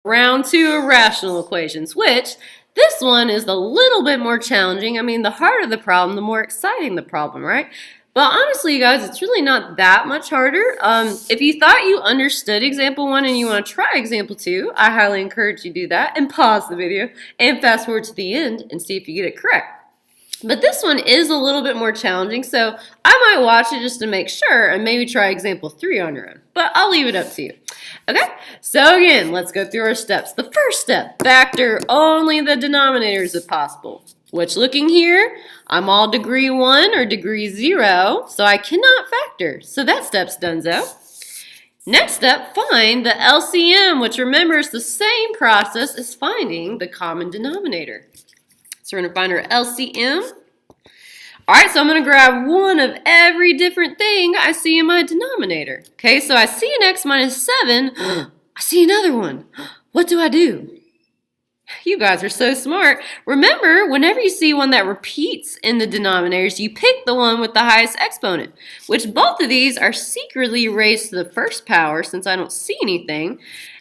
round two of rational equations, which this one is a little bit more challenging. I mean, the harder the problem, the more exciting the problem, right? But honestly, you guys, it's really not that much harder. If you thought you understood example one and you want to try example two, I highly encourage you to do that and pause the video and fast forward to the end and see if you get it correct. But this one is a little bit more challenging, so I might watch it just to make sure and maybe try example 3 on your own. But I'll leave it up to you. Okay, so again, let's go through our steps. The first step, factor only the denominators if possible. Which, looking here, I'm all degree 1 or degree 0, so I cannot factor. So that step's donezo. Next step, find the LCM, which remember is the same process as finding the common denominator. So we're going to find our LCM. All right, so I'm going to grab one of every different thing I see in my denominator. Okay, so I see an x minus 7. I see another one. What do I do? You guys are so smart. Remember, whenever you see one that repeats in the denominators, you pick the one with the highest exponent, which both of these are secretly raised to the first power since I don't see anything.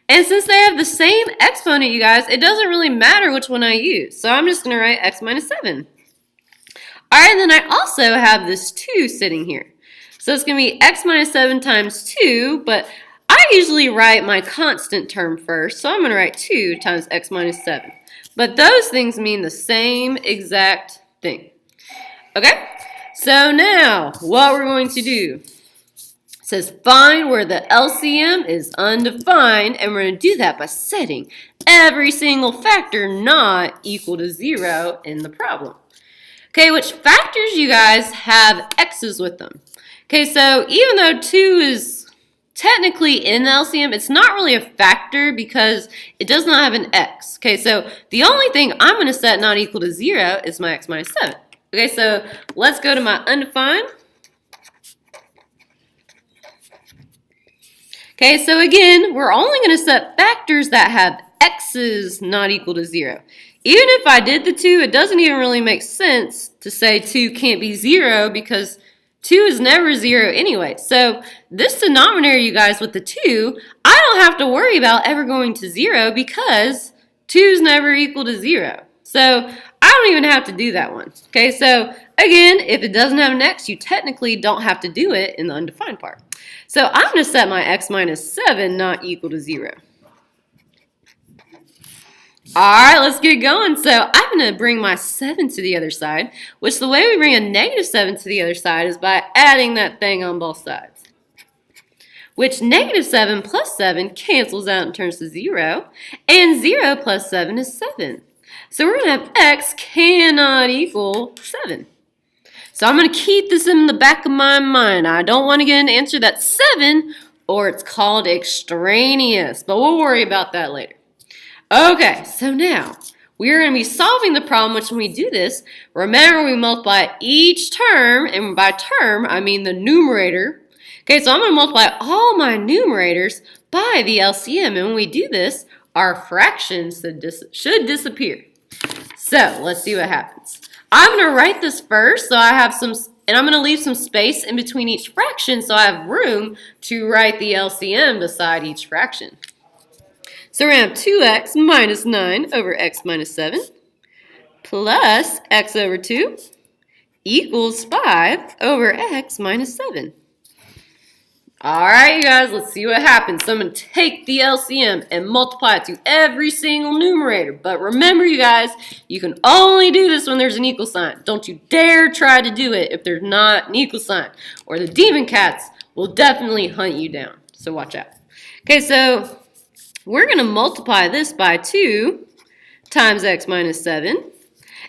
And since they have the same exponent, you guys, it doesn't really matter which one I use. So I'm just going to write x minus 7. All right, and then I also have this 2 sitting here. So it's going to be x minus 7 times 2, but I usually write my constant term first. So I'm going to write 2 times x minus 7. But those things mean the same exact thing. Okay, so now what we're going to do. Says find where the LCM is undefined, and we're going to do that by setting every single factor not equal to 0 in the problem. Okay, which factors, you guys, have x's with them? Okay, so even though 2 is technically in the LCM, it's not really a factor because it does not have an x. Okay, so the only thing I'm going to set not equal to 0 is my x minus 7. Okay, so let's go to my undefined. Okay, so again, we're only going to set factors that have x's not equal to 0. Even if I did the 2, it doesn't even really make sense to say 2 can't be 0 because 2 is never 0 anyway. So this denominator, you guys, with the 2, I don't have to worry about ever going to 0 because 2 is never equal to 0. So I don't even have to do that one. Okay, so again, if it doesn't have an x, you technically don't have to do it in the undefined part. So I'm going to set my x minus 7 not equal to 0. All right, let's get going. So I'm going to bring my 7 to the other side, which the way we bring a negative 7 to the other side is by adding that thing on both sides. Which negative 7 plus 7 cancels out and turns to 0, and 0 plus 7 is 7. So we're going to have x cannot equal 7. So I'm going to keep this in the back of my mind. I don't want to get an answer that's 7 or it's called extraneous, but we'll worry about that later. Okay, so now we're going to be solving the problem, which when we do this, remember we multiply each term, and by term I mean the numerator. Okay, so I'm going to multiply all my numerators by the LCM, and when we do this, our fractions should disappear. So let's see what happens. I'm going to write this first, so I have some, and I'm going to leave some space in between each fraction so I have room to write the LCM beside each fraction. So we're going to have 2x minus 9 over x minus 7 plus x over 2 equals 5 over x minus 7. All right, you guys, let's see what happens. So I'm going to take the LCM and multiply it to every single numerator. But remember, you guys, you can only do this when there's an equal sign. Don't you dare try to do it if there's not an equal sign, or the demon cats will definitely hunt you down. So watch out. Okay, so we're going to multiply this by 2 times x minus 7,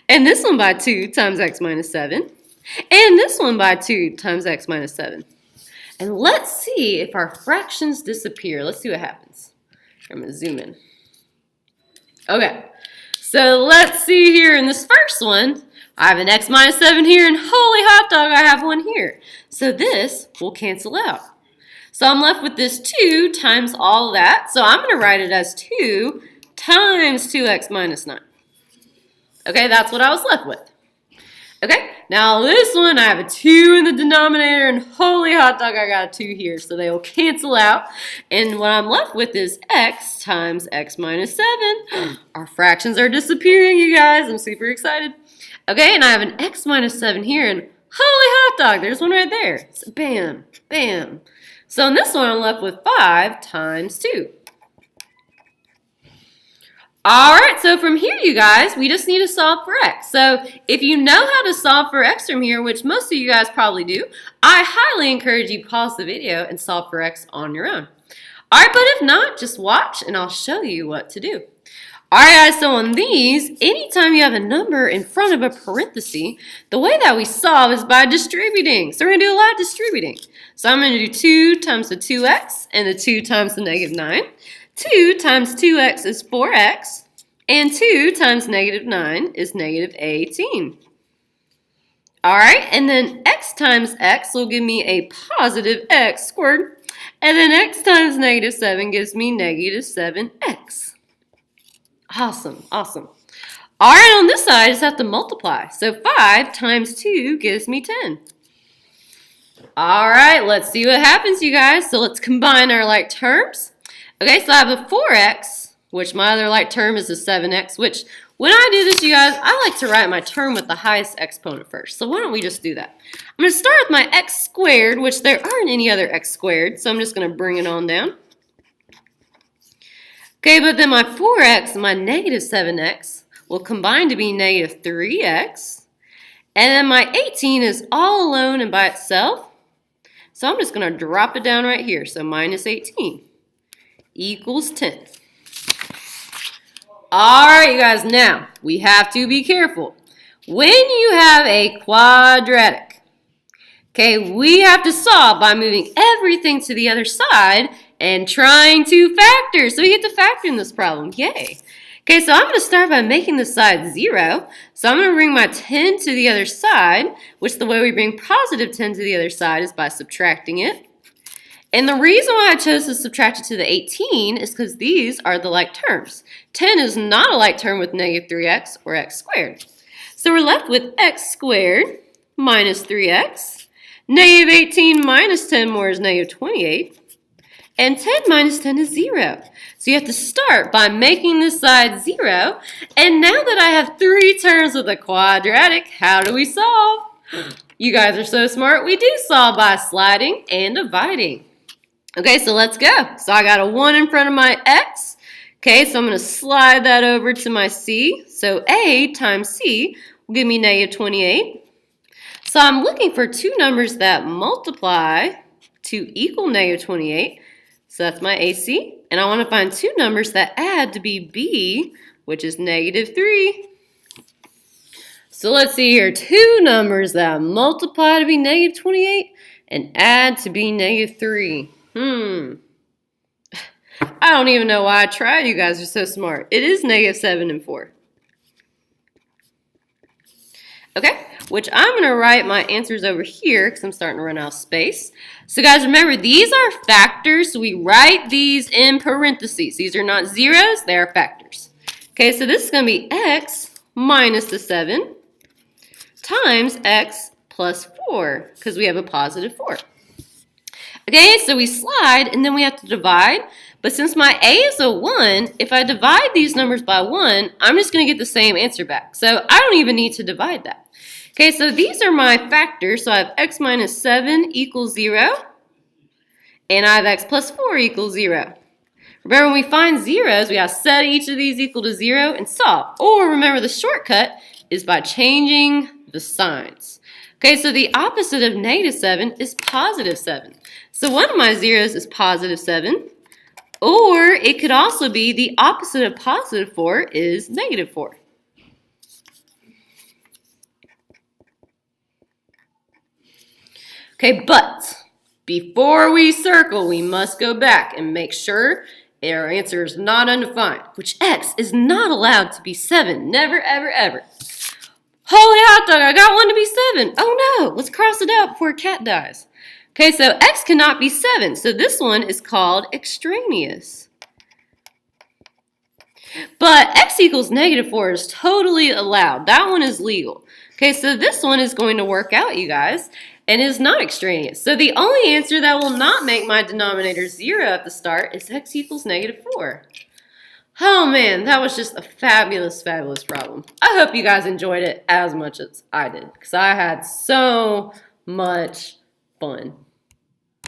and this one by 2 times x minus 7, and this one by 2 times x minus 7. And let's see if our fractions disappear. Let's see what happens. I'm going to zoom in. Okay, so let's see here in this first one. I have an x minus 7 here, and holy hot dog, I have one here. So this will cancel out. So I'm left with this 2 times all that. So I'm going to write it as 2 times 2x minus 9. Okay, that's what I was left with. Okay, now this one, I have a 2 in the denominator, and holy hot dog, I got a 2 here, so they will cancel out. And what I'm left with is x times x minus 7. Our fractions are disappearing, you guys. I'm super excited. Okay, and I have an x minus 7 here, and holy hot dog, there's one right there. So bam, bam. So in this one, I'm left with 5 times 2. Alright, so from here, you guys, we just need to solve for x. So if you know how to solve for x from here, which most of you guys probably do, I highly encourage you to pause the video and solve for x on your own. Alright, but if not, just watch and I'll show you what to do. Alright guys, so on these, anytime you have a number in front of a parenthesis, the way that we solve is by distributing. So we're going to do a lot of distributing. So I'm going to do 2 times the 2x and the 2 times the negative 9. 2 times 2x is 4x, and 2 times negative 9 is negative 18. Alright, and then x times x will give me a positive x squared, and then x times negative 7 gives me negative 7x. Awesome, awesome. Alright, on this side, I just have to multiply. So 5 times 2 gives me 10. Alright, let's see what happens, you guys. So let's combine our like terms. Okay, so I have a 4x, which my other like term is a 7x, which when I do this, you guys, I like to write my term with the highest exponent first. So why don't we just do that? I'm going to start with my x squared, which there aren't any other x squared, so I'm just going to bring it on down. Okay, but then my 4x and my negative 7x will combine to be negative 3x. And then my 18 is all alone and by itself. So I'm just going to drop it down right here. So minus 18 equals 10. Alright, you guys, now we have to be careful. When you have a quadratic, okay, we have to solve by moving everything to the other side and trying to factor. So we get to factor in this problem. Yay. Okay, so I'm going to start by making the side 0. So I'm going to bring my 10 to the other side, which the way we bring positive 10 to the other side is by subtracting it. And the reason why I chose to subtract it to the 18 is because these are the like terms. 10 is not a like term with negative 3x or x squared. So we're left with x squared minus 3x. Negative 18 minus 10 more is negative 28. And 10 minus 10 is 0. So you have to start by making this side 0. And now that I have 3 terms with a quadratic, how do we solve? You guys are so smart. We do solve by sliding and dividing. Okay, so let's go. So I got a 1 in front of my x. Okay, so I'm going to slide that over to my c. So a times c will give me negative 28. So I'm looking for 2 numbers that multiply to equal negative 28. So that's my AC. And I want to find 2 numbers that add to be b, which is negative 3. So let's see here. 2 numbers that multiply to be negative 28 and add to be negative 3. I don't even know why I tried. You guys are so smart. It is negative 7 and 4. Okay, which I'm going to write my answers over here because I'm starting to run out of space. So guys, remember, these are factors. So we write these in parentheses. These are not zeros. They are factors. Okay, so this is going to be x minus the 7 times x plus 4 because we have a positive 4. Okay, so we slide and then we have to divide. But since my a is a 1, if I divide these numbers by 1, I'm just going to get the same answer back. So I don't even need to divide that. Okay, so these are my factors. So I have x minus 7 equals 0. And I have x plus 4 equals 0. Remember, when we find zeros, we have to set each of these equal to 0 and solve. Or remember, the shortcut is by changing the signs. Okay, so the opposite of negative 7 is positive 7. So one of my zeros is positive 7. Or it could also be the opposite of positive 4 is negative 4. Okay, but before we circle, we must go back and make sure our answer is not undefined, which x is not allowed to be 7. Never, ever, ever. Holy hot dog, I got one to be 7. Oh no, let's cross it out before a cat dies. Okay, so x cannot be 7, so this one is called extraneous. But x equals -4 is totally allowed. That one is legal. Okay, so this one is going to work out, you guys, and is not extraneous. So the only answer that will not make my denominator 0 at the start is x equals -4. Oh man, that was just a fabulous, fabulous problem. I hope you guys enjoyed it as much as I did, because I had so much fun.